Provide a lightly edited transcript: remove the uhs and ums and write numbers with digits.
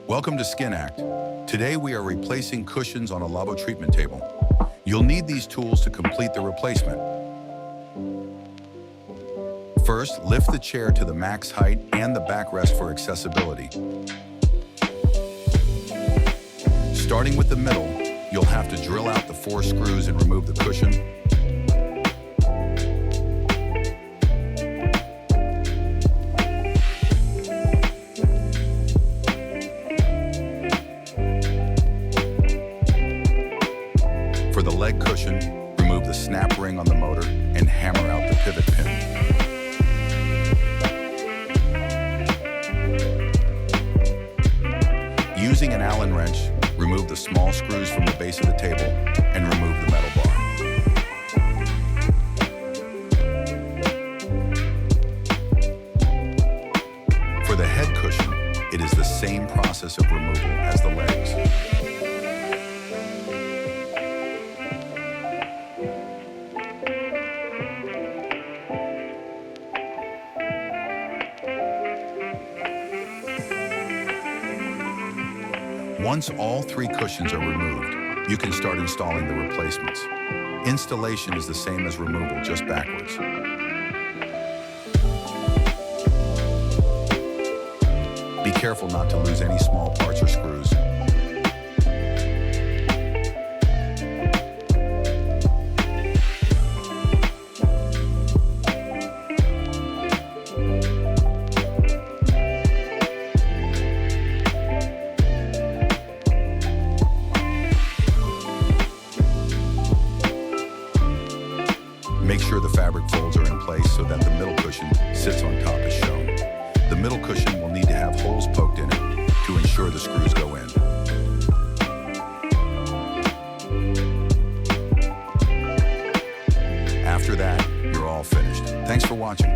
Welcome to SkinAct. Today we are replacing cushions on a Lavo treatment table. You'll need these tools to complete the replacement. First, lift the chair to the max height and the backrest for accessibility. Starting with the middle, you'll have to drill out the 4 screws and remove the cushion. For the leg cushion, remove the snap ring on the motor and hammer out the pivot pin. Using an Allen wrench, remove the small screws from the base of the table and remove the metal bar. For the head cushion, it is the same process of removal as the legs. Once all 3 cushions are removed, you can start installing the replacements. Installation is the same as removal, just backwards. Be careful not to lose any small parts or screws. Make sure the fabric folds are in place so that the middle cushion sits on top as shown. The middle cushion will need to have holes poked in it to ensure the screws go in. After that, you're all finished. Thanks for watching.